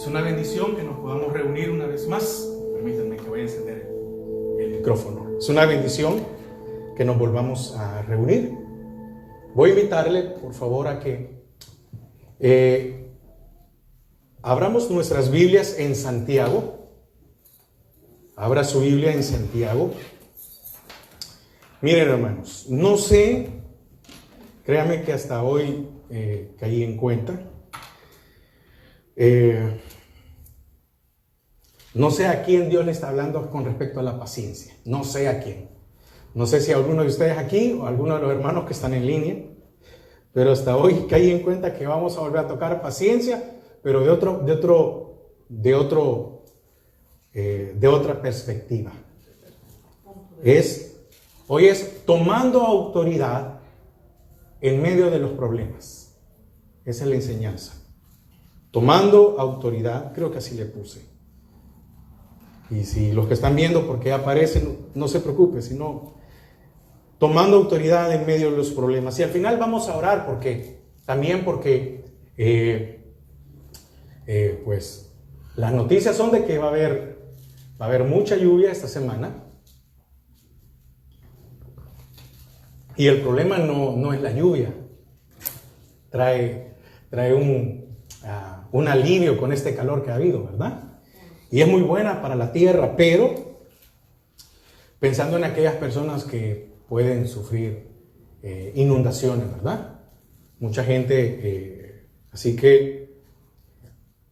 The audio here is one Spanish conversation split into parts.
una bendición que nos podamos reunir una vez más. Permítanme que voy a encender el micrófono. Es una bendición que nos volvamos a reunir. Voy a invitarle, por favor, a que abramos nuestras Biblias en Santiago. Abra su Biblia en Santiago. Miren, hermanos, no sé, créanme que hasta hoy caí en cuenta. No sé a quién Dios le está hablando con respecto a la paciencia. No sé a quién. No sé si a alguno de ustedes aquí o a alguno de los hermanos que están en línea. Pero hasta hoy caí en cuenta que vamos a volver a tocar paciencia, pero de otra perspectiva. Hoy es tomando autoridad en medio de los problemas. Esa es la enseñanza. Tomando autoridad, creo que así le puse. Y si los que están viendo, porque aparecen, no se preocupe, sino tomando autoridad en medio de los problemas. Y al final vamos a orar porque pues las noticias son de que va a haber mucha lluvia esta semana. Y el problema no es la lluvia. Trae un alivio con este calor que ha habido, ¿verdad? Y es muy buena para la tierra, pero pensando en aquellas personas que pueden sufrir inundaciones, ¿verdad? Mucha gente, así que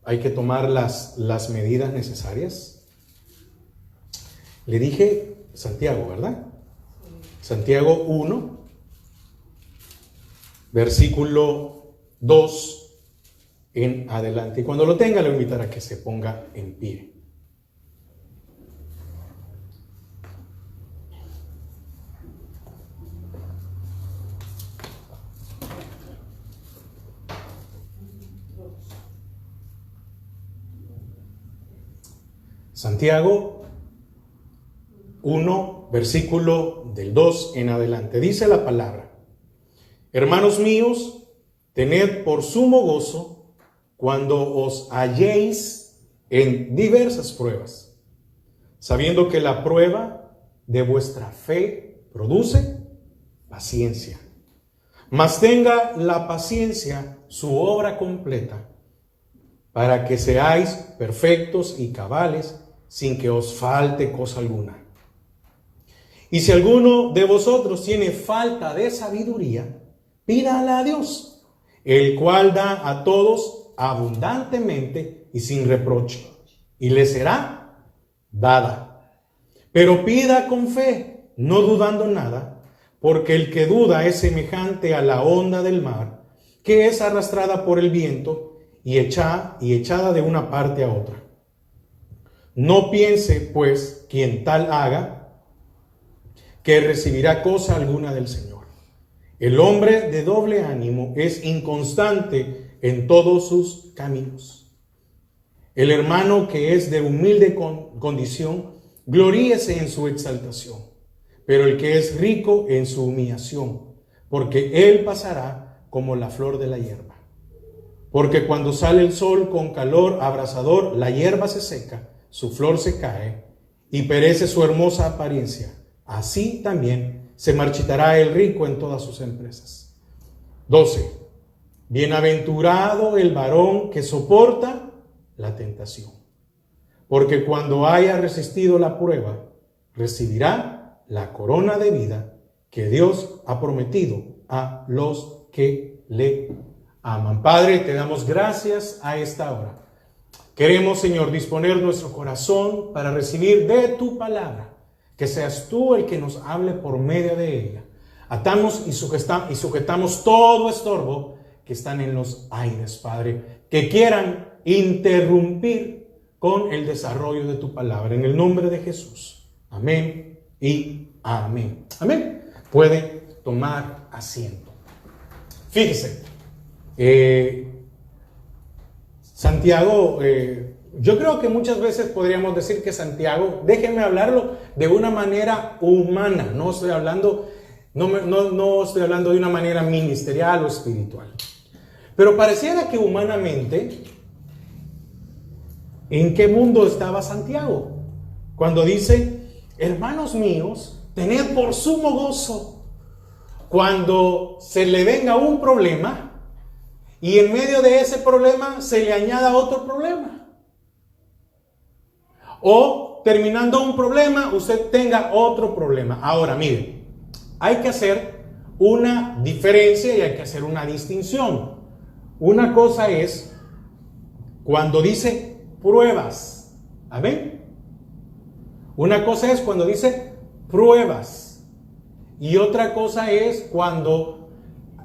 hay que tomar las medidas necesarias. Le dije Santiago, ¿verdad? Santiago 1, versículo 2 en adelante. Y cuando lo tenga, le voy a invitar a que se ponga en pie. Santiago 1, versículo del 2 en adelante. Dice la palabra: Hermanos míos, tened por sumo gozo cuando os halléis en diversas pruebas, sabiendo que la prueba de vuestra fe produce paciencia. Mas tenga la paciencia su obra completa, para que seáis perfectos y cabales, sin que os falte cosa alguna. Y si alguno de vosotros tiene falta de sabiduría, pídala a Dios, el cual da a todos abundantemente y sin reproche, y le será dada. Pero pida con fe, no dudando nada, porque el que duda es semejante a la onda del mar, que es arrastrada por el viento y echada de una parte a otra. No piense, pues, quien tal haga, que recibirá cosa alguna del Señor. El hombre de doble ánimo es inconstante en todos sus caminos. El hermano que es de humilde condición, gloríese en su exaltación, pero el que es rico en su humillación, porque él pasará como la flor de la hierba. Porque cuando sale el sol con calor abrasador, la hierba se seca, su flor se cae y perece su hermosa apariencia. Así también se marchitará el rico en todas sus empresas. 12. Bienaventurado el varón que soporta la tentación, porque cuando haya resistido la prueba, recibirá la corona de vida que Dios ha prometido a los que le aman. Padre, te damos gracias a esta hora. Queremos, Señor, disponer nuestro corazón para recibir de tu palabra, que seas tú el que nos hable por medio de ella. Atamos y sujetamos todo estorbo que están en los aires, Padre, que quieran interrumpir con el desarrollo de tu palabra. En el nombre de Jesús. Amén y amén. Amén. Puede tomar asiento. Fíjese, Santiago, yo creo que muchas veces podríamos decir que Santiago, déjenme hablarlo de una manera humana, no estoy hablando de una manera ministerial o espiritual. Pero pareciera que humanamente ¿En qué mundo estaba Santiago? Cuando dice, hermanos míos, tened por sumo gozo cuando se le venga un problema y en medio de ese problema se le añada otro problema. O terminando un problema, usted tenga otro problema. Ahora, mire, hay que hacer una diferencia y hay que hacer una distinción. Una cosa es cuando dice pruebas. ¿Amén? Una cosa es cuando dice pruebas. Y otra cosa es cuando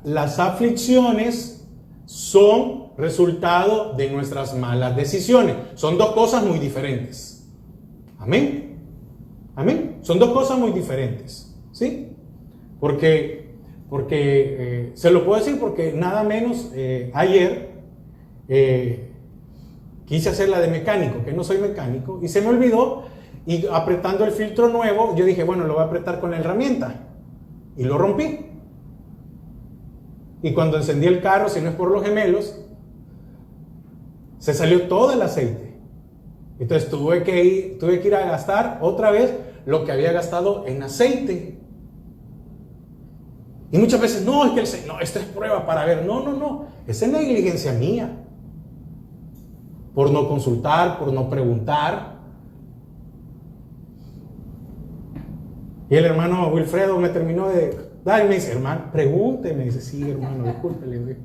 las aflicciones son resultado de nuestras malas decisiones. Son dos cosas muy diferentes. Amén. Amén. Son dos cosas muy diferentes. ¿Sí? Porque se lo puedo decir porque nada menos ayer quise hacer la de mecánico, que no soy mecánico, y se me olvidó, y apretando el filtro nuevo, yo dije, bueno, lo voy a apretar con la herramienta, y lo rompí. Y cuando encendí el carro, si no es por los gemelos, se salió todo el aceite. Entonces tuve que ir a gastar otra vez lo que había gastado en aceite. Y muchas veces, no, es que no, esta es prueba para ver. No, esa es negligencia mía. Por no consultar, por no preguntar. Y el hermano Wilfredo me terminó de dar y me dice, hermano, pregúnteme. Me dice, sí, hermano, discúlpele.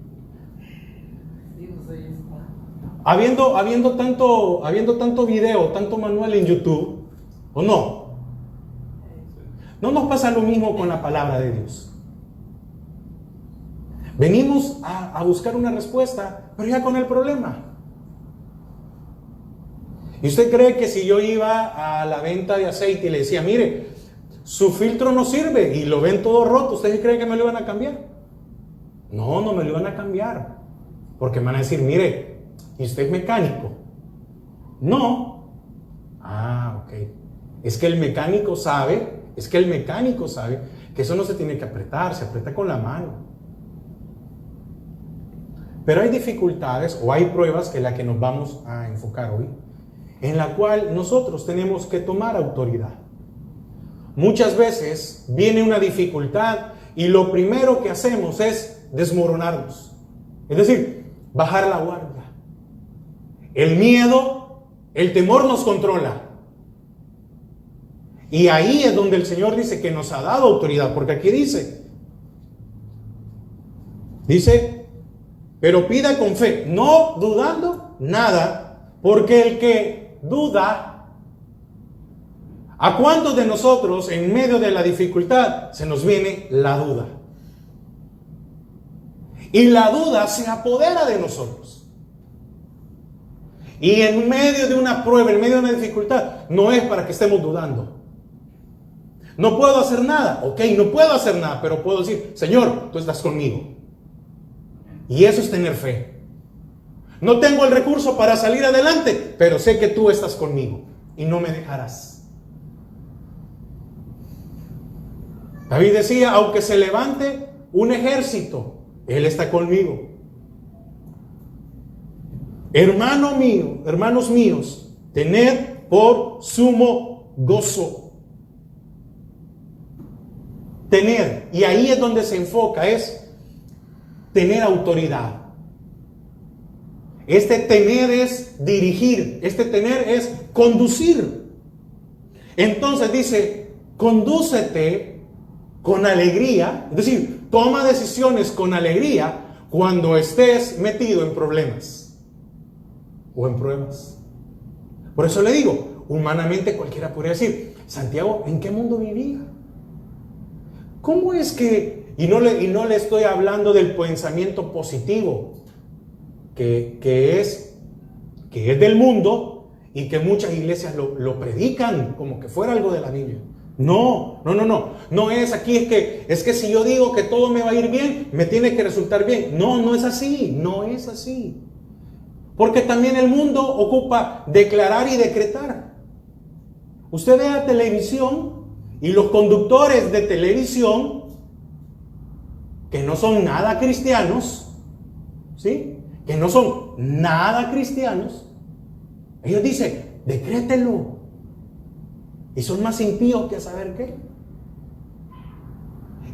Habiendo tanto video, tanto manual en YouTube, ¿o no? No nos pasa lo mismo con la palabra de Dios. Venimos a buscar una respuesta, pero ya con el problema. ¿Y usted cree que si yo iba a la venta de aceite y le decía, mire, su filtro no sirve y lo ven todo roto, ¿ustedes creen que me lo iban a cambiar? No me lo iban a cambiar. Porque me van a decir, mire, ¿y usted es mecánico? No. Ok. Es que el mecánico sabe que eso no se tiene que apretar, se aprieta con la mano. Pero hay dificultades o hay pruebas que es la que nos vamos a enfocar hoy, en la cual nosotros tenemos que tomar autoridad. Muchas veces viene una dificultad y lo primero que hacemos es desmoronarnos. Es decir, bajar la guardia. El miedo, el temor nos controla. Y ahí es donde el Señor dice que nos ha dado autoridad, porque aquí dice, pero pida con fe, no dudando nada, porque el que duda, ¿a cuántos de nosotros en medio de la dificultad se nos viene la duda? Y la duda se apodera de nosotros. Y en medio de una prueba, en medio de una dificultad, no es para que estemos dudando. No puedo hacer nada, no puedo hacer nada, pero puedo decir, Señor, tú estás conmigo. Y eso es tener fe. No tengo el recurso para salir adelante, pero sé que tú estás conmigo y no me dejarás. David decía, aunque se levante un ejército, Él está conmigo. Hermanos míos, tened por sumo gozo. Tener, y ahí es donde se enfoca, es tener autoridad. Este tener es dirigir, este tener es conducir. Entonces dice, condúcete con alegría, es decir, toma decisiones con alegría cuando estés metido en problemas o en pruebas. Por eso le digo, humanamente cualquiera podría decir, Santiago, ¿en qué mundo vivía? ¿Cómo es que, y no le estoy hablando del pensamiento positivo, que es del mundo y que muchas iglesias lo predican como que fuera algo de la Biblia. No es aquí, es que si yo digo que todo me va a ir bien, me tiene que resultar bien. No es así. Porque también el mundo ocupa declarar y decretar. Usted ve la televisión y los conductores de televisión que no son nada cristianos, ¿sí? Que no son nada cristianos, Ellos dicen, decrételo. Y son más impíos que a saber qué.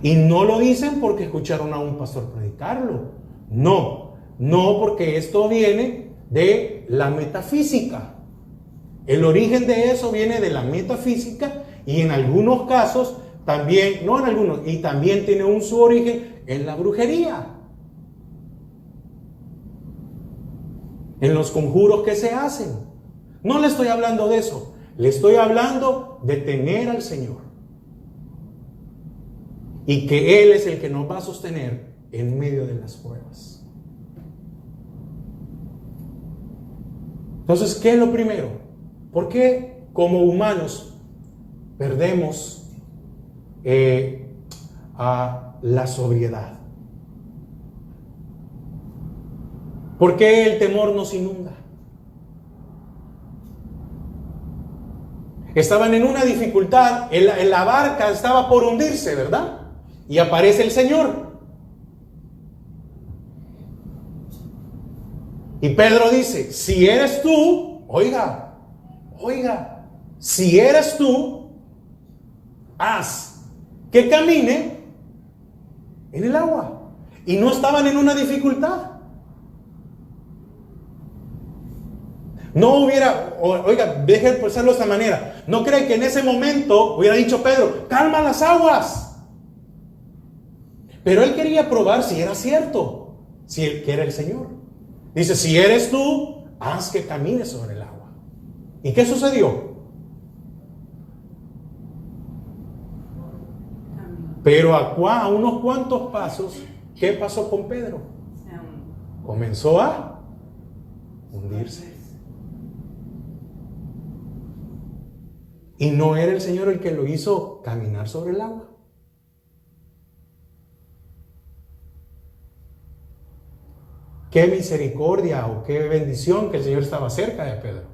Y no lo dicen porque escucharon a un pastor predicarlo. No, no, porque esto viene de la metafísica. El origen de eso viene de la metafísica y en algunos casos también, no en algunos, y también tiene su origen en la brujería. En los conjuros que se hacen. No le estoy hablando de eso. Le estoy hablando de tener al Señor. Y que Él es el que nos va a sostener en medio de las pruebas. Entonces, ¿qué es lo primero? ¿Por qué como humanos perdemos a la sobriedad? ¿Por qué el temor nos inunda? Estaban en una dificultad, la barca estaba por hundirse, ¿verdad? Y aparece el Señor. Y Pedro dice, si eres tú, oiga, si eres tú, haz que camine en el agua. Y no estaban en una dificultad. No hubiera, oiga, deje de pensarlo de esta manera. No cree que en ese momento hubiera dicho Pedro, calma las aguas. Pero él quería probar si era cierto, si él que era el Señor. Dice, si eres tú, haz que camines sobre el agua. ¿Y qué sucedió? Pero a unos cuantos pasos, ¿qué pasó con Pedro? Comenzó a hundirse. Y no era el Señor el que lo hizo caminar sobre el agua. Qué misericordia o qué bendición que el Señor estaba cerca de Pedro.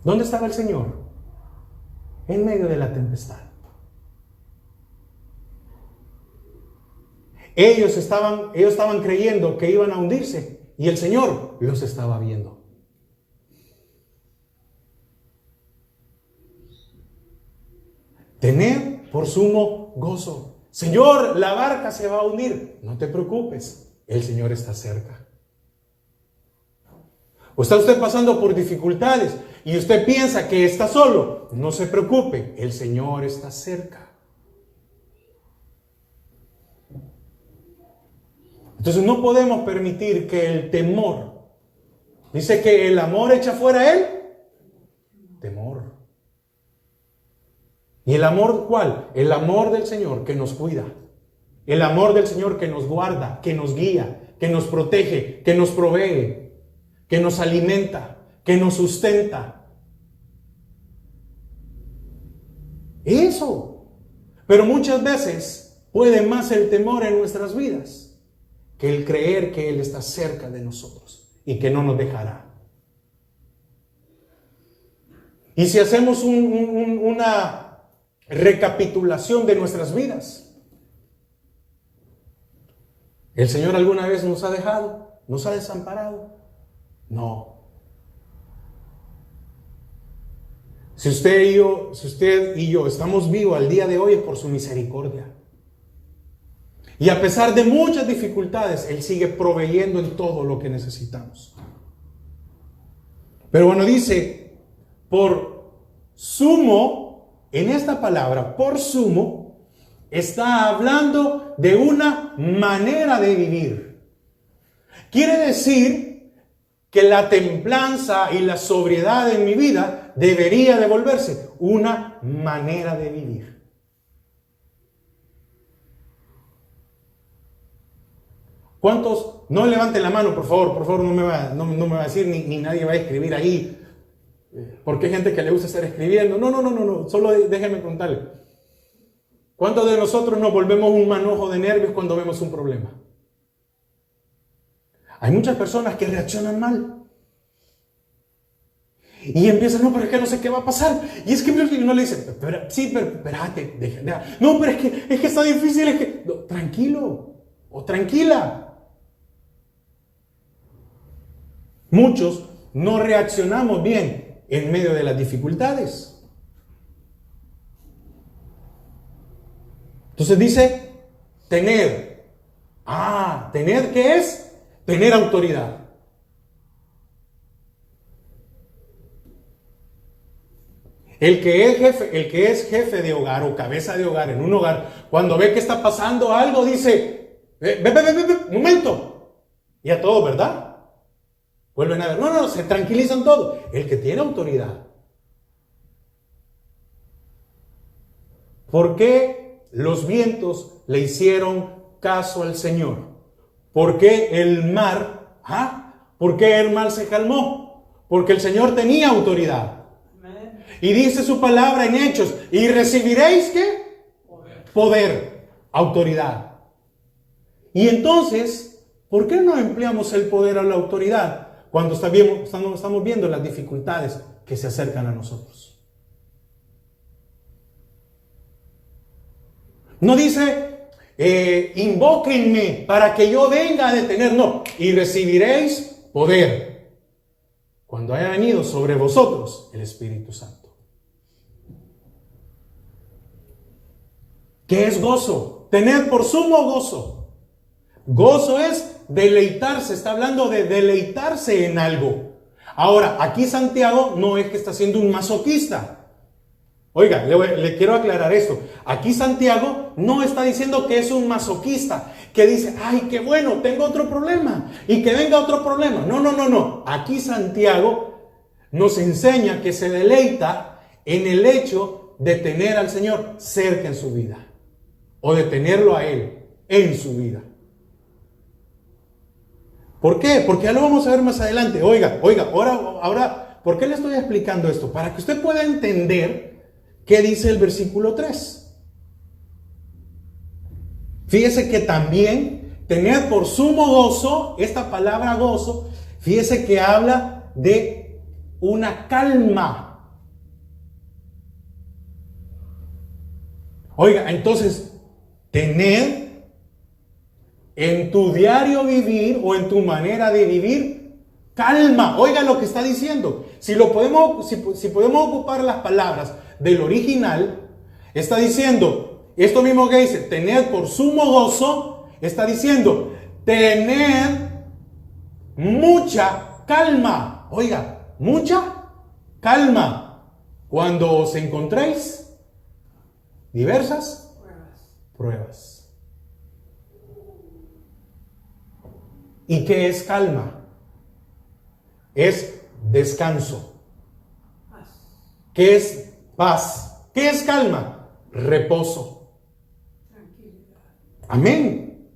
¿Dónde estaba el Señor? En medio de la tempestad. Ellos estaban creyendo que iban a hundirse y el Señor los estaba viendo. Tened por sumo gozo. Señor, la barca se va a hundir. No te preocupes, el Señor está cerca. ¿O está usted pasando por dificultades y usted piensa que está solo? No se preocupe, el Señor está cerca. Entonces no podemos permitir que el temor, dice que el amor echa fuera el temor. ¿Y el amor cuál? El amor del Señor que nos cuida. El amor del Señor que nos guarda, que nos guía, que nos protege, que nos provee, que nos alimenta, que nos sustenta. Eso. Pero muchas veces puede más el temor en nuestras vidas que el creer que Él está cerca de nosotros y que no nos dejará. Y si hacemos una recapitulación de nuestras vidas, ¿el Señor alguna vez nos ha dejado? ¿Nos ha desamparado? No. Si usted y yo estamos vivos al día de hoy es por su misericordia. Y a pesar de muchas dificultades, Él sigue proveyendo en todo lo que necesitamos. Pero bueno, dice, por sumo, en esta palabra, por sumo, está hablando de una manera de vivir. Quiere decir que la templanza y la sobriedad en mi vida debería de volverse una manera de vivir. ¿Cuántos? No levanten la mano, por favor, no me va a decir ni nadie va a escribir ahí. Porque hay gente que le gusta estar escribiendo. No, solo déjenme contarle. ¿Cuántos de nosotros nos volvemos un manojo de nervios cuando vemos un problema? Hay muchas personas que reaccionan mal. Y empiezan, no, pero es que no sé qué va a pasar. Y es que uno le dice, pero espérate, deja. No, pero es que está difícil, es que... No, tranquilo o tranquila. Muchos no reaccionamos bien en medio de las dificultades. Entonces dice, tener. ¿Tener qué es? Tener autoridad. El que es jefe de hogar o cabeza de hogar en un hogar, cuando ve que está pasando algo, dice, momento. Y a todos, ¿verdad? Vuelven a ver, no, se tranquilizan todos. El que tiene autoridad. ¿Por qué los vientos le hicieron caso al Señor? ¿Por qué el mar? ¿Por qué el mar se calmó? Porque el Señor tenía autoridad. Y dice su palabra en Hechos, y recibiréis ¿qué? Poder, autoridad. Y entonces, ¿por qué no empleamos el poder o la autoridad cuando estamos viendo las dificultades que se acercan a nosotros? No dice, invóquenme para que yo venga a detener, no, y recibiréis poder cuando haya venido sobre vosotros el Espíritu Santo. ¿Qué es gozo? Tener por sumo gozo. Gozo es deleitarse, está hablando de deleitarse en algo. Ahora, aquí Santiago no es que está siendo un masoquista. Oiga, le quiero aclarar esto. Aquí Santiago no está diciendo que es un masoquista, que dice, ay, qué bueno, tengo otro problema, y que venga otro problema. No. Aquí Santiago nos enseña que se deleita en el hecho de tener al Señor cerca en su vida. O de tenerlo a Él en su vida. ¿Por qué? Porque ya lo vamos a ver más adelante. Oiga, ahora, ¿por qué le estoy explicando esto? Para que usted pueda entender qué dice el versículo 3. Fíjese que también tener por sumo gozo, esta palabra gozo, fíjese que habla de una calma. Oiga, entonces, tener en tu diario vivir o en tu manera de vivir calma. Oiga lo que está diciendo. Si podemos ocupar las palabras del original, está diciendo esto mismo que dice tener por sumo gozo, está diciendo tener mucha calma. Oiga, mucha calma cuando os encontréis diversas pruebas. ¿Y qué es calma? Es descanso. ¿Qué es paz? ¿Qué es calma? Reposo. Amén.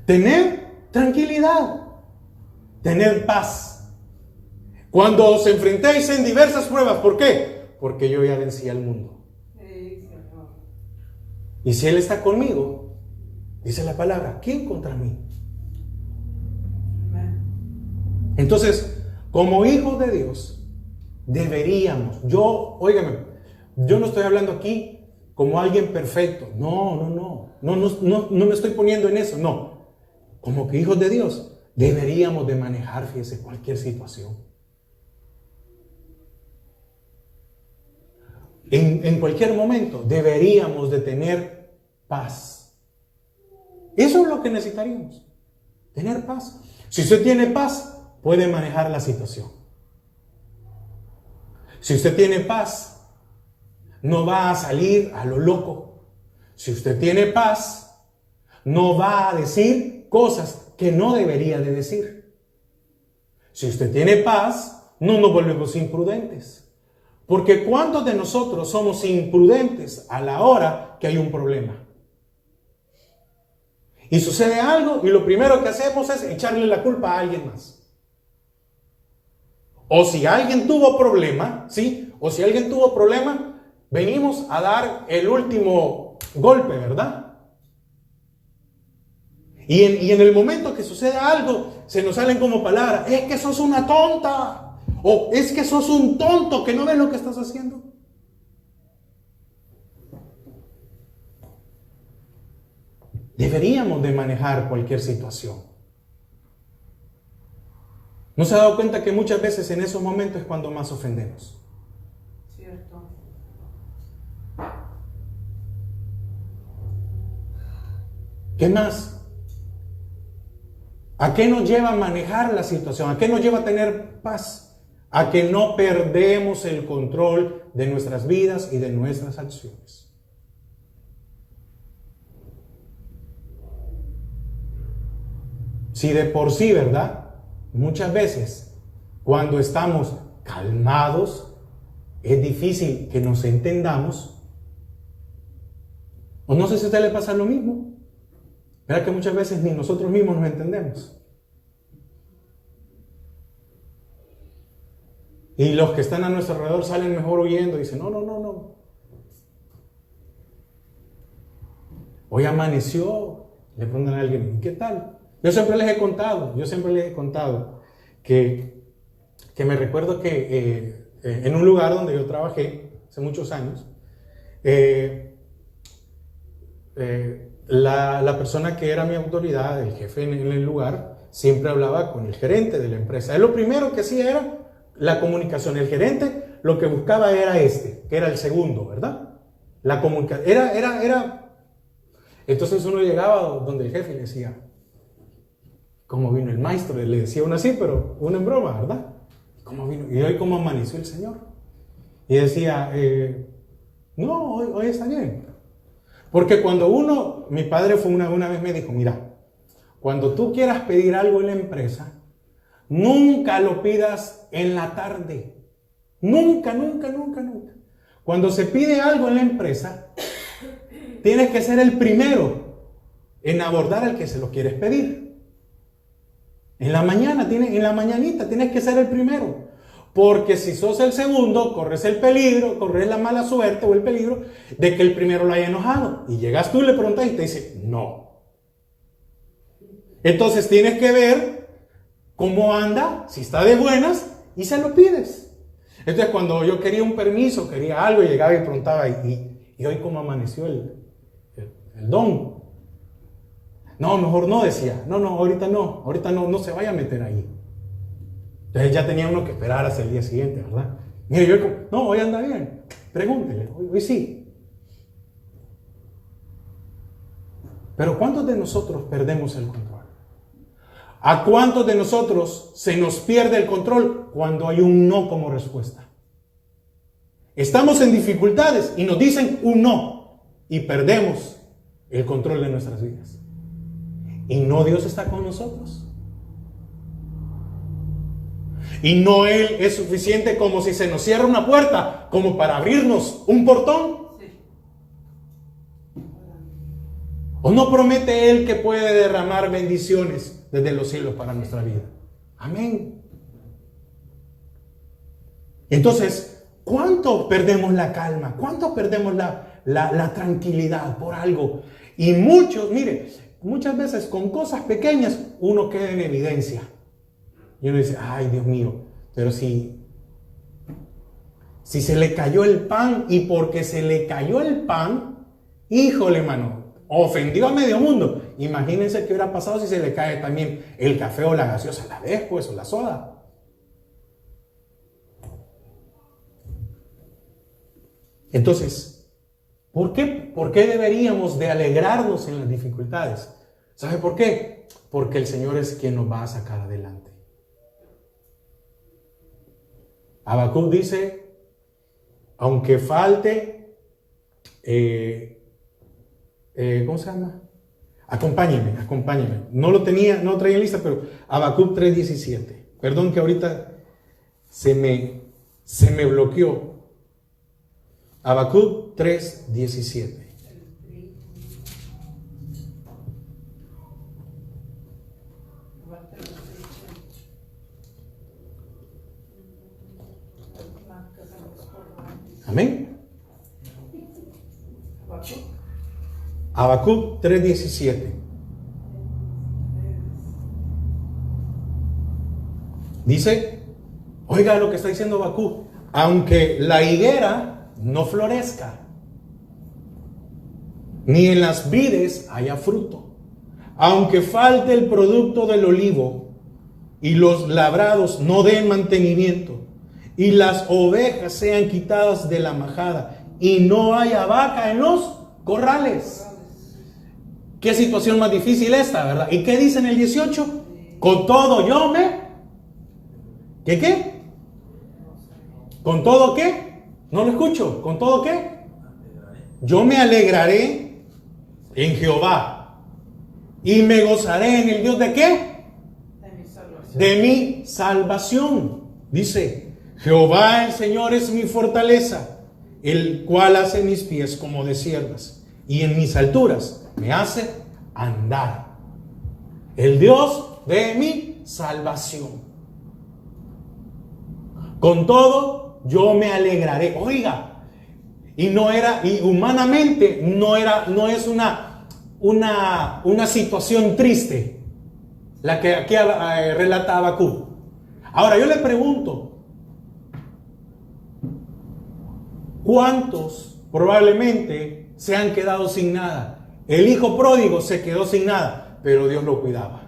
Tener tranquilidad. Tener paz. Cuando os enfrentéis en diversas pruebas. ¿Por qué? Porque yo ya vencí al mundo. Y si Él está conmigo, dice la palabra, ¿quién contra mí? Entonces, como hijos de Dios, deberíamos, yo no estoy hablando aquí como alguien perfecto, no me estoy poniendo en eso, no. Como que hijos de Dios, deberíamos de manejar, fíjese, cualquier situación. En cualquier momento deberíamos de tener paz. Eso es lo que necesitaríamos, tener paz. Si usted tiene paz, puede manejar la situación. Si usted tiene paz, no va a salir a lo loco. Si usted tiene paz, no va a decir cosas que no debería de decir. Si usted tiene paz, no nos volvemos imprudentes. Porque ¿cuántos de nosotros somos imprudentes a la hora que hay un problema? Y sucede algo y lo primero que hacemos es echarle la culpa a alguien más. O si alguien tuvo problema, ¿sí? O si alguien tuvo problema, venimos a dar el último golpe, ¿verdad? Y en el momento que sucede algo, se nos salen como palabras, es que sos una tonta. O es que sos un tonto que no ves lo que estás haciendo. Deberíamos de manejar cualquier situación ¿No se ha dado cuenta que muchas veces en esos momentos es cuando más ofendemos? Cierto. ¿Qué más? ¿A qué nos lleva a manejar la situación? ¿A qué nos lleva a tener paz? A que no perdemos el control de nuestras vidas y de nuestras acciones. Si de por sí, ¿verdad? Muchas veces, cuando estamos calmados, es difícil que nos entendamos. O no sé si a usted le pasa lo mismo. ¿Verdad que muchas veces ni nosotros mismos nos entendemos? Y los que están a nuestro alrededor salen mejor huyendo y dicen, no. Hoy amaneció, le preguntan a alguien, ¿qué tal? Yo siempre les he contado que me recuerdo que en un lugar donde yo trabajé hace muchos años, la persona que era mi autoridad, el jefe en el lugar, siempre hablaba con el gerente de la empresa. Él lo primero que hacía era la comunicación. El gerente lo que buscaba era que era el segundo, ¿verdad? La comunicación. Era. Entonces uno llegaba donde el jefe y le decía, ¿cómo vino el maestro? Le decía uno así, pero uno en broma, ¿verdad? ¿Cómo vino? Y hoy, ¿cómo amaneció el Señor? Y decía, no, hoy está bien. Porque cuando mi padre fue una vez me dijo, mira, cuando tú quieras pedir algo en la empresa, nunca lo pidas en la tarde. Nunca. Cuando se pide algo en la empresa, tienes que ser el primero en abordar al que se lo quieres pedir. En la mañanita tienes que ser el primero. Porque si sos el segundo, corres la mala suerte o el peligro de que el primero lo haya enojado. Y llegas tú y le preguntas y te dice, no. Entonces tienes que ver cómo anda, si está de buenas, y se lo pides. Entonces cuando yo quería un permiso, quería algo, llegaba y preguntaba, ¿y hoy cómo amaneció el don? No, mejor no, decía. No, ahorita no se vaya a meter ahí. Entonces ya tenía uno que esperar hasta el día siguiente, ¿verdad? Mire, no, hoy anda bien. Pregúntele, hoy sí. Pero ¿cuántos de nosotros perdemos el control? ¿A cuántos de nosotros se nos pierde el control cuando hay un no como respuesta? Estamos en dificultades y nos dicen un no y perdemos el control de nuestras vidas. Y no Dios está con nosotros. Y no Él es suficiente como si se nos cierra una puerta, como para abrirnos un portón. ¿O no promete Él que puede derramar bendiciones desde los cielos para nuestra vida? Amén. Entonces, ¿cuánto perdemos la calma? ¿Cuánto perdemos la tranquilidad por algo? Y muchas veces con cosas pequeñas uno queda en evidencia. Y uno dice, ay Dios mío, pero si se le cayó el pan y porque se le cayó el pan, híjole mano, ofendió a medio mundo. Imagínense qué hubiera pasado si se le cae también el café o la gaseosa a la vez, pues, o la soda. Entonces, ¿por qué deberíamos de alegrarnos en las dificultades? ¿Sabe por qué? Porque el Señor es quien nos va a sacar adelante. Habacuc dice, aunque falte, ¿cómo se llama? Acompáñeme. No traía en lista, pero Habacuc 3:17. Perdón que ahorita se me bloqueó. Habacuc 3:17. Amén. Habacuc 3:17. Dice, oiga lo que está diciendo Habacuc, aunque la higuera no florezca, ni en las vides haya fruto, aunque falte el producto del olivo, y los labrados no den mantenimiento, y las ovejas sean quitadas de la majada, y no haya vaca en los corrales. Qué situación más difícil esta, ¿verdad? ¿Y qué dice en el 18? Con todo yo me... ¿Qué? ¿Con todo qué? No lo escucho. ¿Con todo qué? Yo me alegraré en Jehová y me gozaré en el Dios de qué? De mi salvación. Dice, Jehová el Señor es mi fortaleza, el cual hace mis pies como de siervas y en mis alturas me hace andar. El Dios de mi salvación. Con todo yo me alegraré. Oiga, y humanamente no es una situación triste la que aquí relata Habacuc. Ahora yo le pregunto, ¿cuántos probablemente se han quedado sin nada? El hijo pródigo se quedó sin nada, pero Dios lo cuidaba.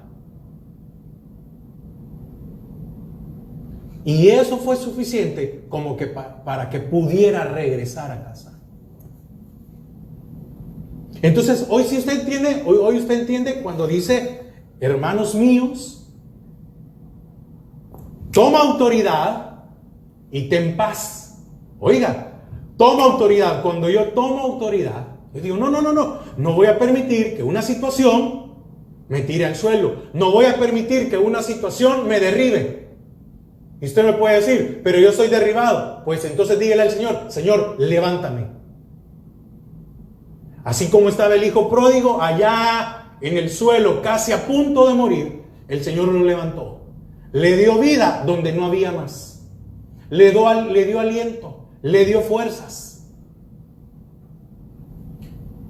Y eso fue suficiente como que para que pudiera regresar a casa. Entonces, hoy usted entiende cuando dice, hermanos míos, toma autoridad y ten paz. Oiga, toma autoridad. Cuando yo tomo autoridad, yo digo, no voy a permitir que una situación me tire al suelo. No voy a permitir que una situación me derribe. Y usted me puede decir, pero yo soy derribado. Pues entonces dígale al Señor, Señor, levántame. Así como estaba el hijo pródigo allá en el suelo, casi a punto de morir, el Señor lo levantó. Le dio vida donde no había más. Le dio aliento, le dio fuerzas.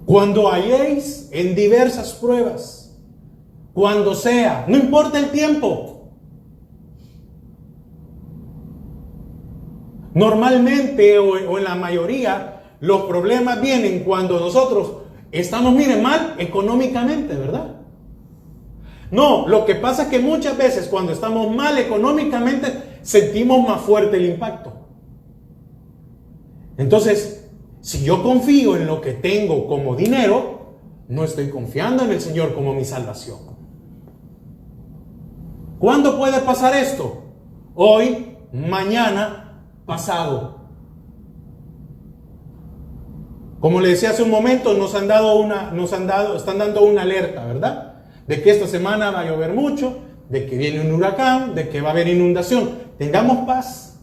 Cuando halléis en diversas pruebas, cuando sea, no importa el tiempo. Normalmente o en la mayoría, los problemas vienen cuando nosotros estamos, mal económicamente, ¿verdad? No, lo que pasa es que muchas veces cuando estamos mal económicamente sentimos más fuerte el impacto. Entonces, si yo confío en lo que tengo como dinero, no estoy confiando en el Señor como mi salvación. ¿Cuándo puede pasar esto? Hoy, mañana, pasado. Como le decía hace un momento, están dando una alerta, ¿verdad? De que esta semana va a llover mucho, de que viene un huracán, de que va a haber inundación. Tengamos paz.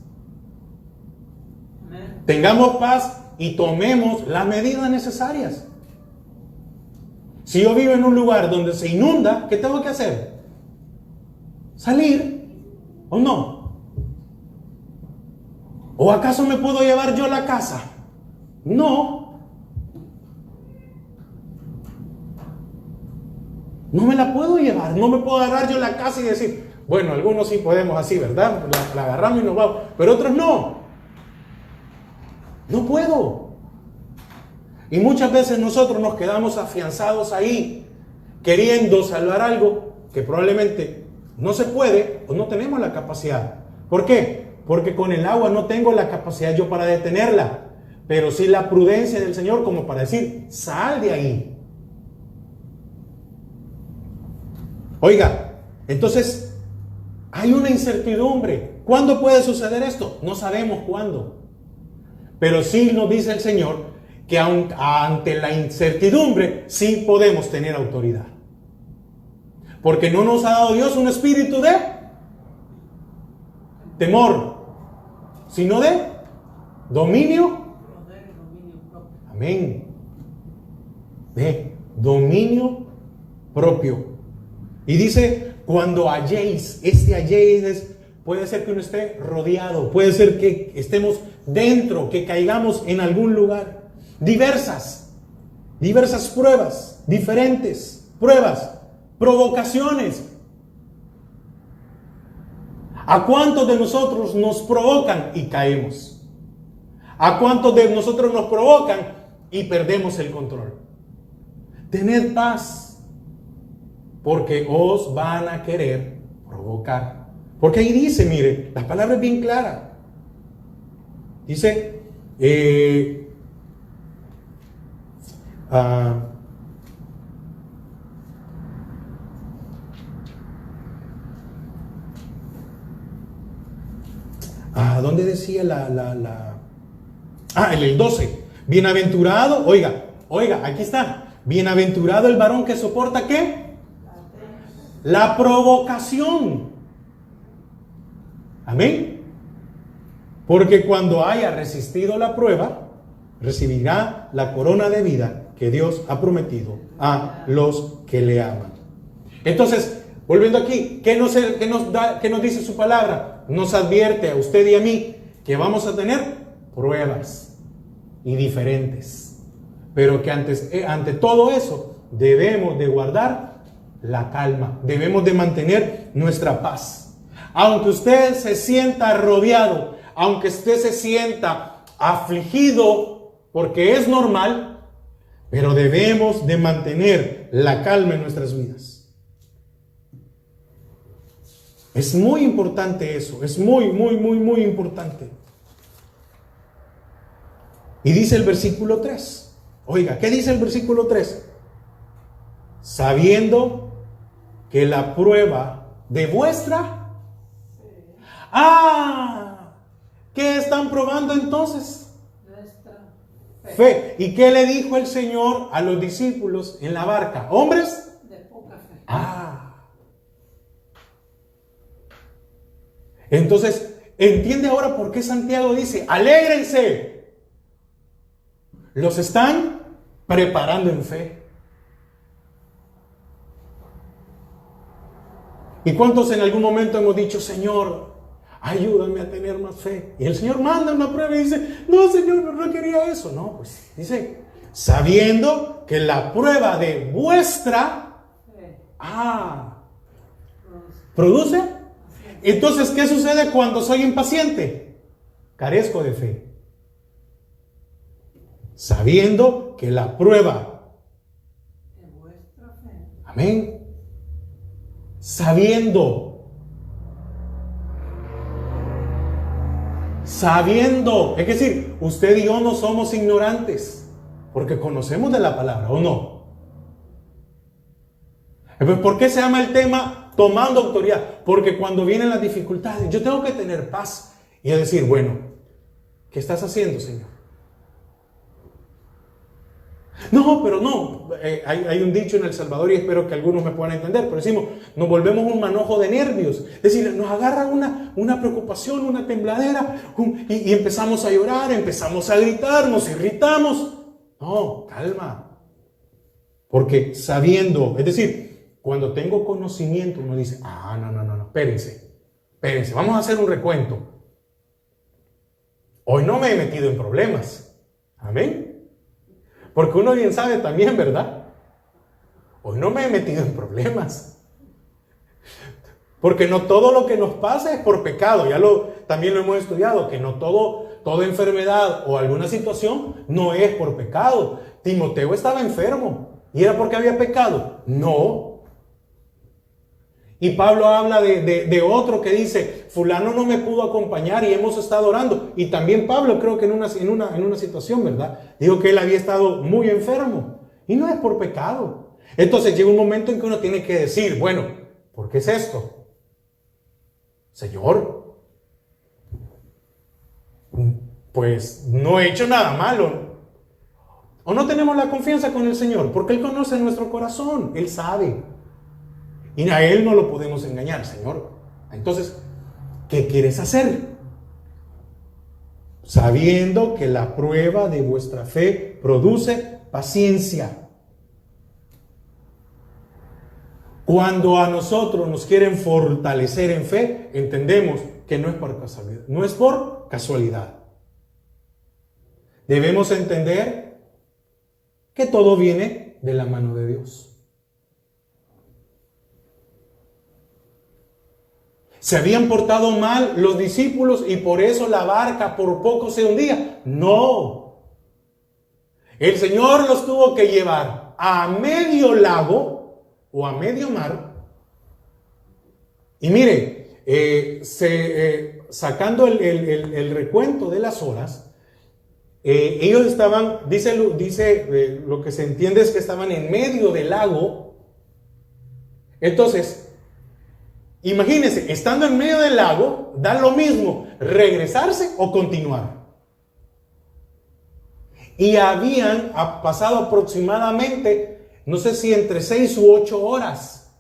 Tengamos paz y tomemos las medidas necesarias. Si yo vivo en un lugar donde se inunda, ¿qué tengo que hacer? ¿Salir o no? ¿O acaso me puedo llevar yo la casa? No. No me la puedo llevar. No me puedo agarrar yo la casa y decir, bueno, algunos sí podemos así, ¿verdad? La agarramos y nos vamos. Pero otros no. No puedo. Y muchas veces nosotros nos quedamos afianzados ahí, queriendo salvar algo que probablemente no se puede o no tenemos la capacidad. ¿Por qué? Porque con el agua no tengo la capacidad yo para detenerla, pero sí la prudencia del Señor como para decir, sal de ahí. Oiga, entonces hay una incertidumbre. ¿Cuándo puede suceder esto? No sabemos cuándo. Pero sí nos dice el Señor que ante la incertidumbre sí podemos tener autoridad. Porque no nos ha dado Dios un espíritu de temor, sino de dominio. Amén. De dominio propio. Y dice, cuando halléis, halléis puede ser que uno esté rodeado, puede ser que estemos dentro, que caigamos en algún lugar. Diversas pruebas, diferentes pruebas, provocaciones. ¿A cuántos de nosotros nos provocan y caemos? ¿A cuántos de nosotros nos provocan y perdemos el control? Tened paz, porque os van a querer provocar. Porque ahí dice, mire, la palabra es bien clara. Dice, ¿dónde decía en el 12. Bienaventurado, oiga, aquí está. Bienaventurado el varón que soporta, ¿qué? La provocación. Amén. Porque cuando haya resistido la prueba, recibirá la corona de vida que Dios ha prometido a los que le aman. Entonces, volviendo aquí, ¿qué nos dice su palabra? Nos advierte a usted y a mí que vamos a tener pruebas y diferentes, pero que ante todo eso debemos de guardar la calma, debemos de mantener nuestra paz. Aunque usted se sienta rodeado, aunque usted se sienta afligido, porque es normal, pero debemos de mantener la calma en nuestras vidas. Es muy importante eso, es muy importante. Y dice el versículo 3. Oiga, ¿qué dice el versículo 3? Sabiendo que la prueba de vuestra... ¿Qué están probando entonces? Nuestra fe. ¿Y qué le dijo el Señor a los discípulos en la barca? ¿Hombres? De poca fe. Entonces, ¿entiende ahora por qué Santiago dice, alégrense? Los están preparando en fe. ¿Y cuántos en algún momento hemos dicho, Señor, ayúdame a tener más fe? Y el Señor manda una prueba y dice, no, Señor, no quería eso. No, pues dice, sabiendo que la prueba de vuestra produce. Entonces, ¿qué sucede cuando soy impaciente? Carezco de fe. Sabiendo que la prueba de vuestra fe. Amén. Sabiendo, es decir, usted y yo no somos ignorantes, porque conocemos de la palabra, ¿o no? ¿Por qué se llama el tema tomando autoridad? Porque cuando vienen las dificultades, yo tengo que tener paz y decir, bueno, ¿qué estás haciendo, Señor? No, pero no. Hay un dicho en El Salvador y espero que algunos me puedan entender, pero decimos, nos volvemos un manojo de nervios. Es decir, nos agarra una preocupación, una tembladera y empezamos a llorar, empezamos a gritar, nos irritamos. No, calma. Porque sabiendo, es decir, cuando tengo conocimiento, uno dice, no, espérense, vamos a hacer un recuento. Hoy no me he metido en problemas. Amén. Porque uno bien sabe también, ¿verdad? Hoy no me he metido en problemas. Porque no todo lo que nos pasa es por pecado. También lo hemos estudiado, que no toda enfermedad o alguna situación no es por pecado. Timoteo estaba enfermo. ¿Y era porque había pecado? No. Y Pablo habla de otro que dice, fulano no me pudo acompañar y hemos estado orando. Y también Pablo creo que en una situación, ¿verdad? Dijo que él había estado muy enfermo. Y no es por pecado. Entonces llega un momento en que uno tiene que decir, bueno, ¿por qué es esto? Señor, pues no he hecho nada malo. O no tenemos la confianza con el Señor, porque Él conoce nuestro corazón, Él sabe. Y a Él no lo podemos engañar, Señor. Entonces, ¿qué quieres hacer? Sabiendo que la prueba de vuestra fe produce paciencia. Cuando a nosotros nos quieren fortalecer en fe, entendemos que no es por casualidad. No es por casualidad. Debemos entender que todo viene de la mano de Dios. ¿Se habían portado mal los discípulos y por eso la barca por poco se hundía? No. El Señor los tuvo que llevar a medio lago o a medio mar. Y mire, sacando el recuento de las horas, ellos estaban, lo que se entiende es que estaban en medio del lago. Entonces, imagínense, estando en medio del lago, da lo mismo regresarse o continuar. Y habían pasado aproximadamente, no sé si entre 6 u 8 horas.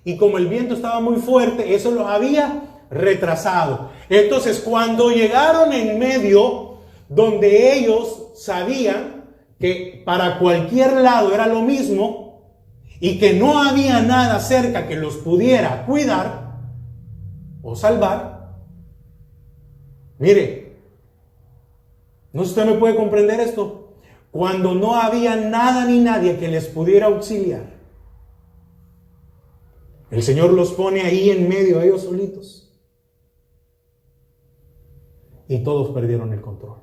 Y como el viento estaba muy fuerte, eso los había retrasado. Entonces, cuando llegaron en medio, donde ellos sabían que para cualquier lado era lo mismo y que no había nada cerca que los pudiera cuidar o salvar, mire, no sé si usted me puede comprender esto. Cuando no había nada ni nadie que les pudiera auxiliar, el Señor los pone ahí en medio, a ellos solitos. Y todos perdieron el control.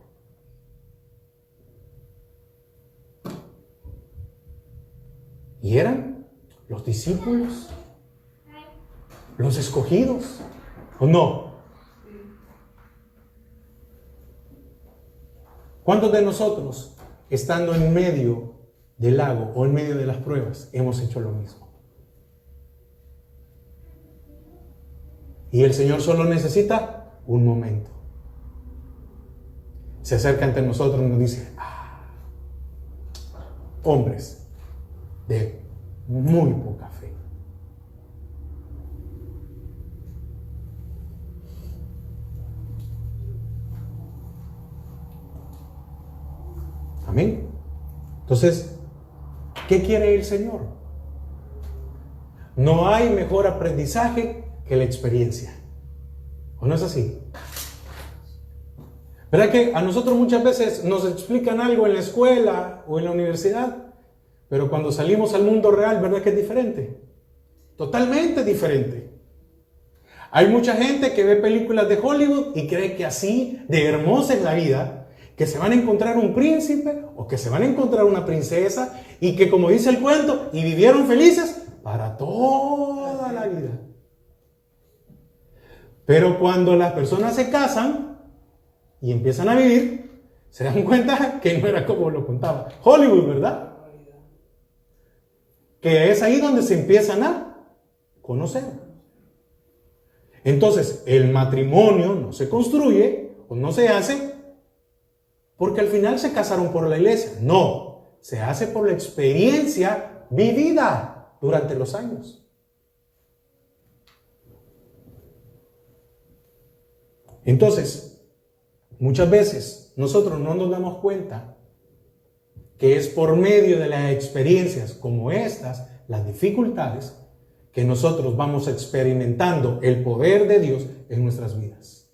Y eran los discípulos, los escogidos, ¿o no? ¿Cuántos de nosotros, estando en medio del lago o en medio de las pruebas, hemos hecho lo mismo? Y el Señor solo necesita un momento. Se acerca ante nosotros y nos dice, hombres de muy poca fe. Amén. Entonces, ¿qué quiere el Señor? No hay mejor aprendizaje que la experiencia. ¿O no es así? ¿Verdad que a nosotros muchas veces nos explican algo en la escuela o en la universidad? Pero cuando salimos al mundo real, ¿verdad que es diferente? Totalmente diferente. Hay mucha gente que ve películas de Hollywood y cree que así de hermosa es la vida, que se van a encontrar un príncipe o que se van a encontrar una princesa y que, como dice el cuento, y vivieron felices para toda la vida. Pero cuando las personas se casan y empiezan a vivir, se dan cuenta que no era como lo contaba Hollywood, ¿verdad? Que es ahí donde se empiezan a conocer. Entonces, el matrimonio no se construye o no se hace porque al final se casaron por la iglesia. No, se hace por la experiencia vivida durante los años. Entonces, muchas veces nosotros no nos damos cuenta que es por medio de las experiencias como estas, las dificultades, que nosotros vamos experimentando el poder de Dios en nuestras vidas.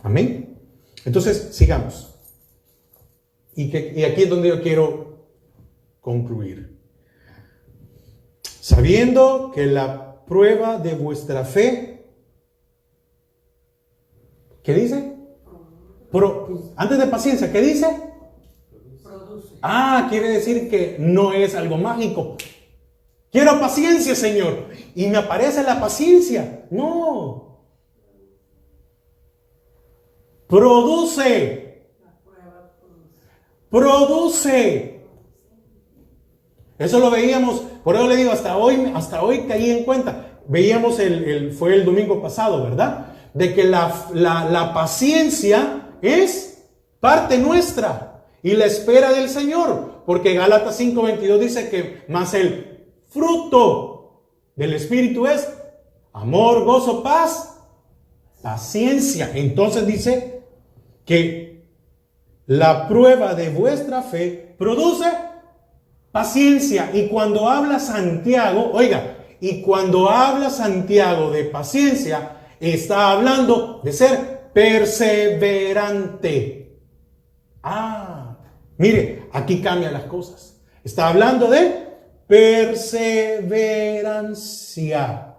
Amén. Entonces, sigamos. Y aquí es donde yo quiero concluir. Sabiendo que la prueba de vuestra fe, ¿qué dice? Antes de paciencia, ¿qué dice? Produce. Quiere decir que no es algo mágico. Quiero paciencia, Señor, y me aparece la paciencia. No. Produce. Produce. Eso lo veíamos, por eso le digo, hasta hoy caí en cuenta. Veíamos fue el domingo pasado, ¿verdad? De que la paciencia es parte nuestra y la espera del Señor, porque Gálatas 5:22 dice que más el fruto del Espíritu es amor, gozo, paz, paciencia. Entonces dice que la prueba de vuestra fe produce paciencia. Y cuando habla Santiago, y cuando habla Santiago de paciencia, está hablando de ser perseverante. Mire, aquí cambian las cosas. Está hablando de perseverancia.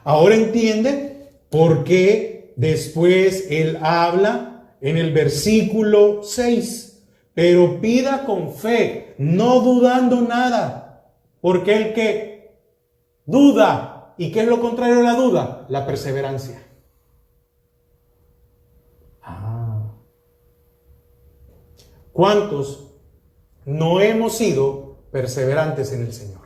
Ahora entiende por qué después él habla en el versículo 6. Pero pida con fe, no dudando nada, porque el que duda. ¿Y qué es lo contrario a la duda? La perseverancia. ¿Cuántos no hemos sido perseverantes en el Señor?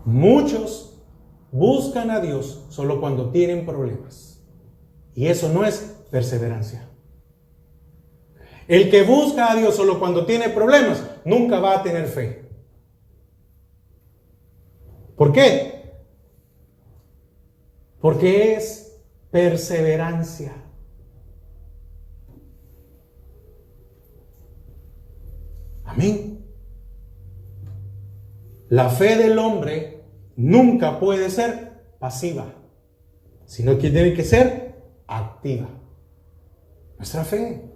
Muchos buscan a Dios solo cuando tienen problemas. Y eso no es perseverancia. El que busca a Dios solo cuando tiene problemas, nunca va a tener fe. ¿Por qué? Porque es perseverancia. Amén. La fe del hombre nunca puede ser pasiva, sino que tiene que ser activa. Nuestra fe.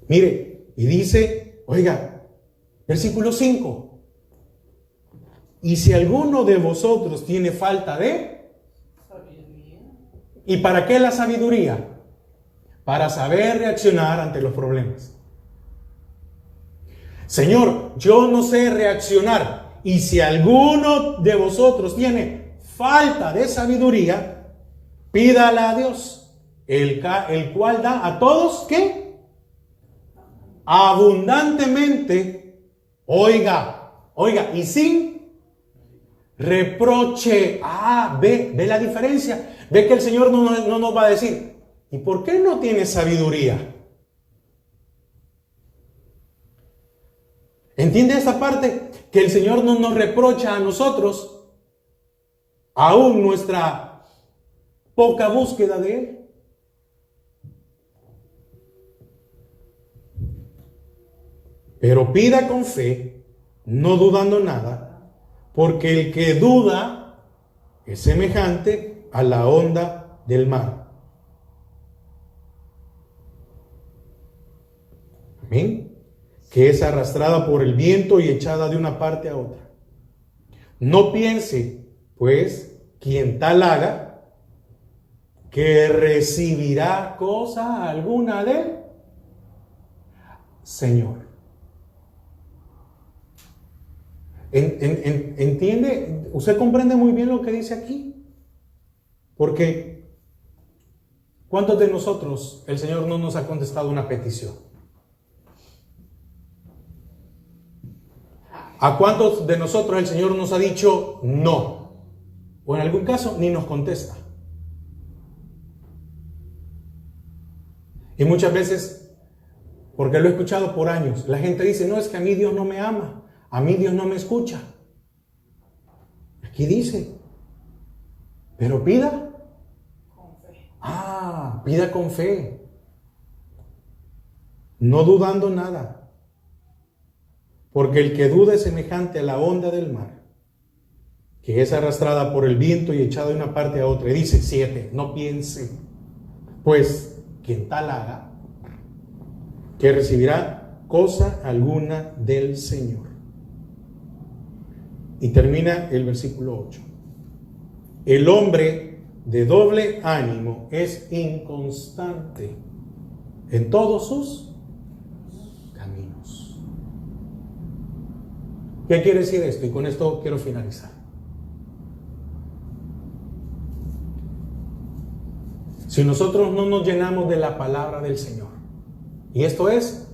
Mire, y dice, oiga, versículo 5. Y si alguno de vosotros tiene falta de sabiduría. ¿Y para qué la sabiduría? Para saber reaccionar ante los problemas. Señor, yo no sé reaccionar. Y si alguno de vosotros tiene falta de sabiduría, pídala a Dios, el cual da a todos, ¿qué? Abundantemente. Oiga, y sin reproche. Ve la diferencia. Ve que el Señor no nos va a decir, ¿y por qué no tienes sabiduría? ¿Entiende esta parte? Que el Señor no nos reprocha a nosotros aún nuestra poca búsqueda de Él. Pero pida con fe, no dudando nada, porque el que duda es semejante a la onda del mar. Amén. Que es arrastrada por el viento y echada de una parte a otra. No piense, pues, quien tal haga, que recibirá cosa alguna del Señor. ¿Entiende? ¿Usted comprende muy bien lo que dice aquí? Porque ¿cuántos de nosotros el Señor no nos ha contestado una petición? ¿A cuántos de nosotros el Señor nos ha dicho no? O en algún caso ni nos contesta. Y muchas veces, porque lo he escuchado por años, la gente dice, no, es que a mí Dios no me ama, a mí Dios no me escucha. Aquí dice, pero pida con fe. Pida con fe, no dudando nada. Porque el que duda es semejante a la onda del mar, que es arrastrada por el viento y echada de una parte a otra. Y dice 7, no piense, pues, quien tal haga, que recibirá cosa alguna del Señor. Y termina el versículo 8. El hombre de doble ánimo es inconstante en todos sus caminos. ¿Qué quiere decir esto? Y con esto quiero finalizar. Si nosotros no nos llenamos de la palabra del Señor, y esto es,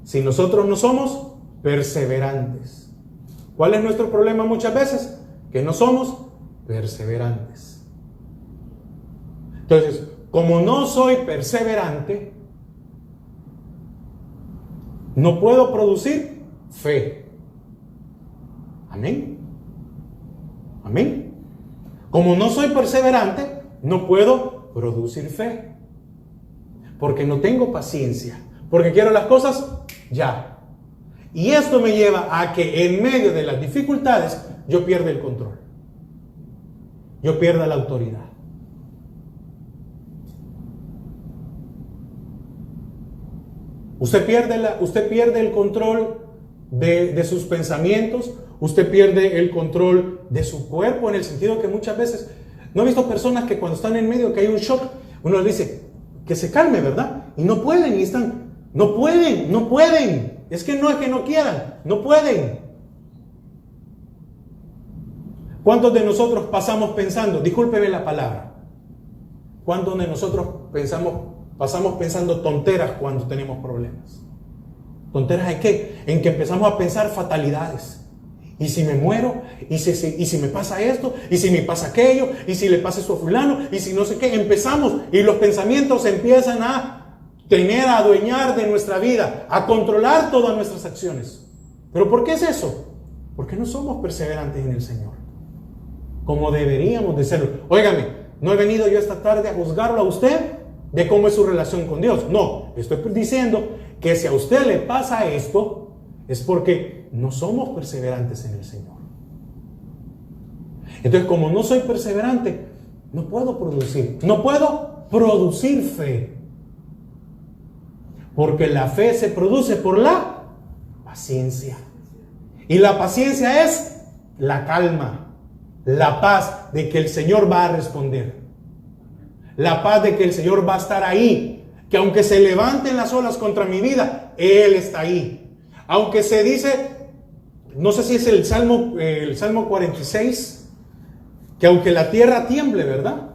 si nosotros no somos perseverantes. ¿Cuál es nuestro problema muchas veces? Que no somos perseverantes. Entonces, como no soy perseverante, no puedo producir fe. Amén. Amén. Como no soy perseverante, no puedo producir fe. Porque no tengo paciencia. Porque quiero las cosas ya. Y esto me lleva a que en medio de las dificultades yo pierda el control. Yo pierda la autoridad. Usted pierde el control de sus pensamientos. Usted pierde el control de su cuerpo, en el sentido que muchas veces, ¿no he visto personas que cuando están en medio que hay un shock, uno les dice que se calme, ¿verdad? Y no pueden, no pueden. Es que no quieran, no pueden. ¿Cuántos de nosotros pasamos pensando, discúlpeme la palabra, cuántos de nosotros pasamos pensando tonteras cuando tenemos problemas? ¿Tonteras de qué? En que empezamos a pensar fatalidades. ¿Y si me muero? ¿Y si me pasa esto? ¿Y si me pasa aquello? ¿Y si le pasa eso a fulano? ¿Y si no sé qué? Empezamos y los pensamientos empiezan a adueñar de nuestra vida, a controlar todas nuestras acciones. ¿Pero por qué es eso? Porque no somos perseverantes en el Señor, como deberíamos de serlo. Óigame, no he venido yo esta tarde a juzgarlo a usted de cómo es su relación con Dios. No, estoy diciendo que si a usted le pasa esto, es porque no somos perseverantes en el Señor. Entonces, como no soy perseverante, no puedo producir fe. Porque la fe se produce por la paciencia. Y la paciencia es la calma, la paz de que el Señor va a responder. La paz de que el Señor va a estar ahí. Que aunque se levanten las olas contra mi vida, Él está ahí. Aunque se dice, no sé si es el Salmo 46, que aunque la tierra tiemble, ¿verdad?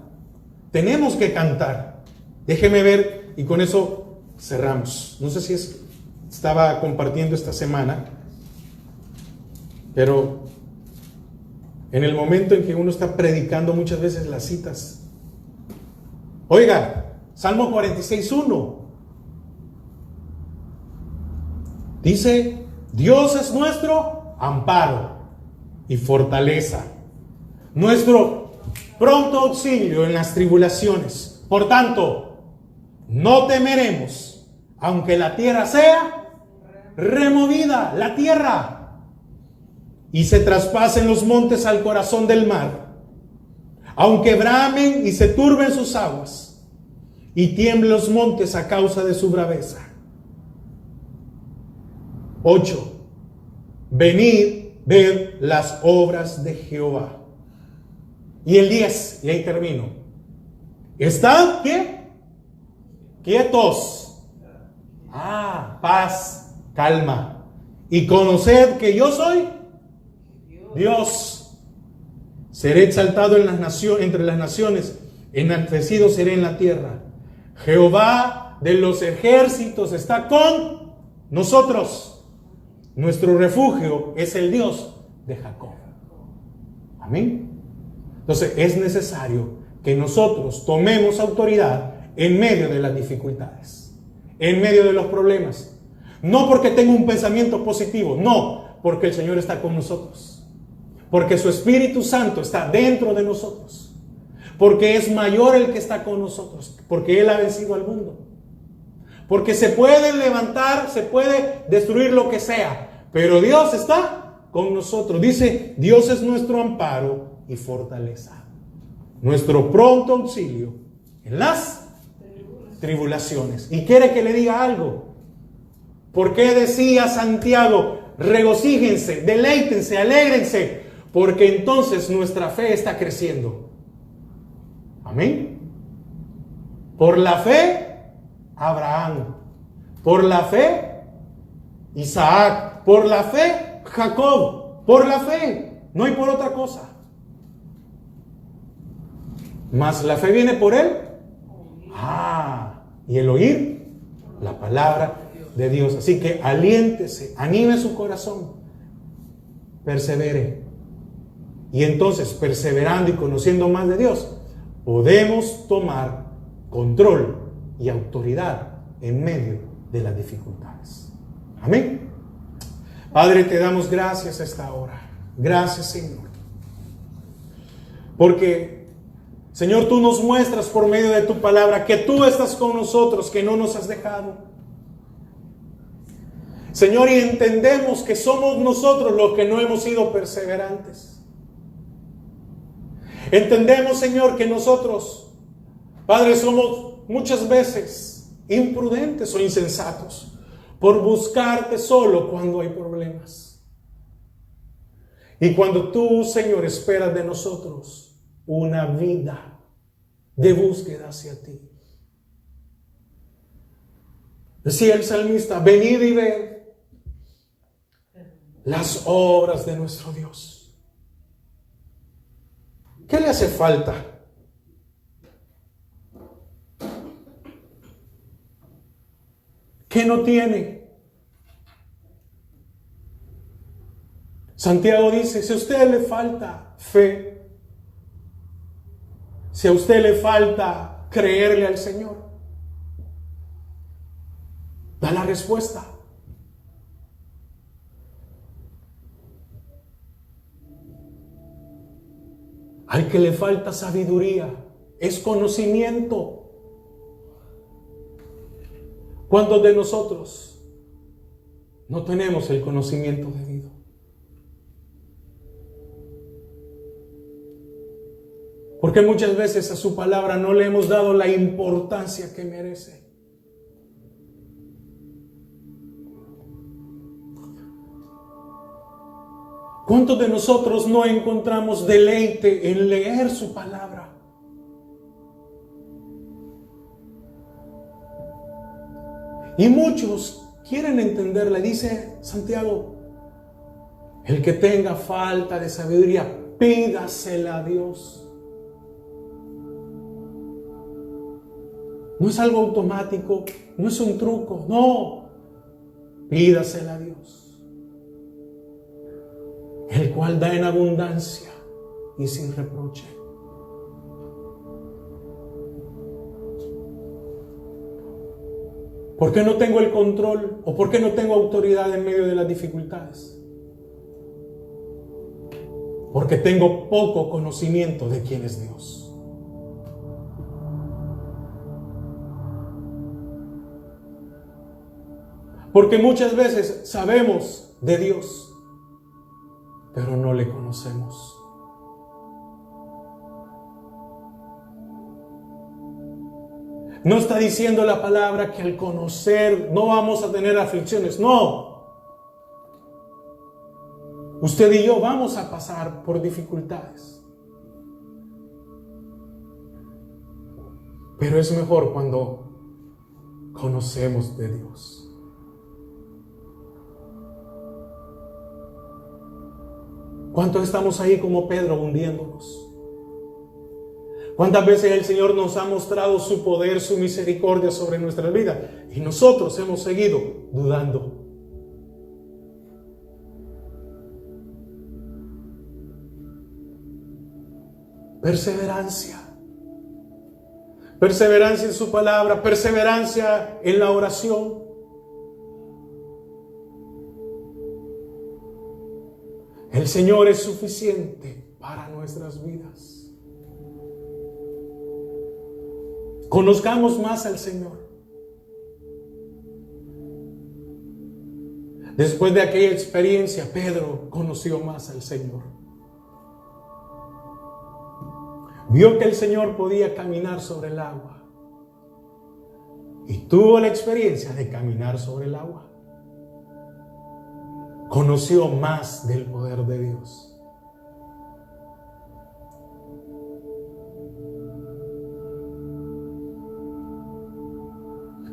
Tenemos que cantar. Déjeme ver y con eso cerramos. No sé si estaba compartiendo esta semana, pero en el momento en que uno está predicando muchas veces las citas. Oiga, Salmo 46:1. Dice, Dios es nuestro amparo y fortaleza, nuestro pronto auxilio en las tribulaciones. Por tanto, no temeremos, aunque la tierra sea removida, la tierra, y se traspasen los montes al corazón del mar, aunque bramen y se turben sus aguas, y tiemblen los montes a causa de su braveza. 8. Venid, ved las obras de Jehová. Y el 10, y ahí termino. ¿Están qué? Quietos. Paz, calma. Y conoced que yo soy Dios. Seré exaltado en las naciones, entre las naciones, enaltecido seré en la tierra. Jehová de los ejércitos está con nosotros. Nuestro refugio es el Dios de Jacob. Amén. Entonces es necesario que nosotros tomemos autoridad en medio de las dificultades, en medio de los problemas. No porque tenga un pensamiento positivo, no, porque el Señor está con nosotros. Porque su Espíritu Santo está dentro de nosotros. Porque es mayor el que está con nosotros. Porque Él ha vencido al mundo. Porque se puede levantar, se puede destruir lo que sea, pero Dios está con nosotros. Dice, Dios es nuestro amparo y fortaleza, nuestro pronto auxilio en las tribulaciones. Y quiere que le diga algo. ¿Por qué decía Santiago, regocíjense, deleítense, alégrense? Porque entonces nuestra fe está creciendo. Amén. Por la fe Abraham, por la fe Isaac, por la fe Jacob, por la fe, no hay por otra cosa. Mas la fe viene por él. Y el oír la palabra de Dios. Así que aliéntese, anime su corazón, persevere. Y entonces, perseverando y conociendo más de Dios, podemos tomar control y autoridad en medio de las dificultades. Amén. Padre, te damos gracias a esta hora. Gracias, Señor. Porque, Señor, tú nos muestras por medio de tu palabra que tú estás con nosotros, que no nos has dejado. Señor, y entendemos que somos nosotros los que no hemos sido perseverantes. Entendemos, Señor, que nosotros, Padre, somos muchas veces imprudentes o insensatos por buscarte solo cuando hay problemas. Y cuando tú, Señor, esperas de nosotros una vida de búsqueda hacia ti. Decía el salmista, venid y ved las obras de nuestro Dios. ¿Qué le hace falta? ¿Qué no tiene? Santiago dice, si a usted le falta fe, si a usted le falta creerle al Señor, da la respuesta. Al que le falta sabiduría, es conocimiento. ¿Cuántos de nosotros no tenemos el conocimiento debido? Porque muchas veces a su palabra no le hemos dado la importancia que merece. ¿Cuántos de nosotros no encontramos deleite en leer su palabra? Y muchos quieren entenderla. Dice Santiago, el que tenga falta de sabiduría, pídasela a Dios. No es algo automático, no es un truco, no. Pídasela a Dios, el cual da en abundancia y sin reproche. ¿Por qué no tengo el control o por qué no tengo autoridad en medio de las dificultades? Porque tengo poco conocimiento de quién es Dios. Porque muchas veces sabemos de Dios, pero no le conocemos. No está diciendo la palabra que al conocer no vamos a tener aflicciones. No. Usted y yo vamos a pasar por dificultades. Pero es mejor cuando conocemos de Dios. ¿Cuántos estamos ahí como Pedro hundiéndonos? ¿Cuántas veces el Señor nos ha mostrado su poder, su misericordia sobre nuestra vida? Y nosotros hemos seguido dudando. Perseverancia. Perseverancia en su palabra, perseverancia en la oración. El Señor es suficiente para nuestras vidas. Conozcamos más al Señor. Después de aquella experiencia, Pedro conoció más al Señor. Vio que el Señor podía caminar sobre el agua. Y tuvo la experiencia de caminar sobre el agua. Conoció más del poder de Dios.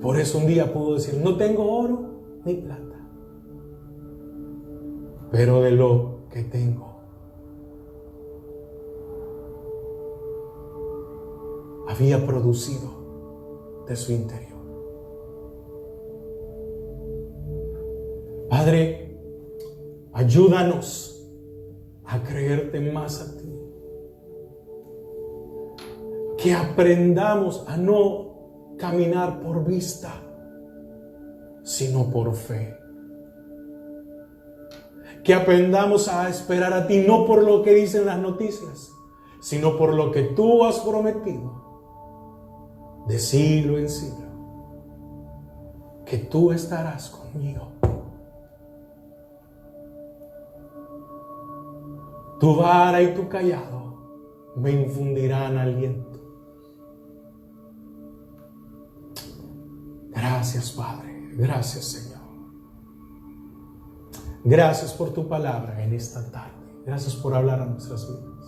Por eso un día pudo decir, no tengo oro ni plata, pero de lo que tengo, había producido de su interior. Padre, ayúdanos a creerte más a ti. Que aprendamos a no caminar por vista, sino por fe. Que aprendamos a esperar a ti, no por lo que dicen las noticias, sino por lo que tú has prometido de siglo en siglo, que tú estarás conmigo. Tu vara y tu cayado me infundirán aliento. Gracias, Padre. Gracias, Señor. Gracias por tu palabra en esta tarde. Gracias por hablar a nuestras vidas.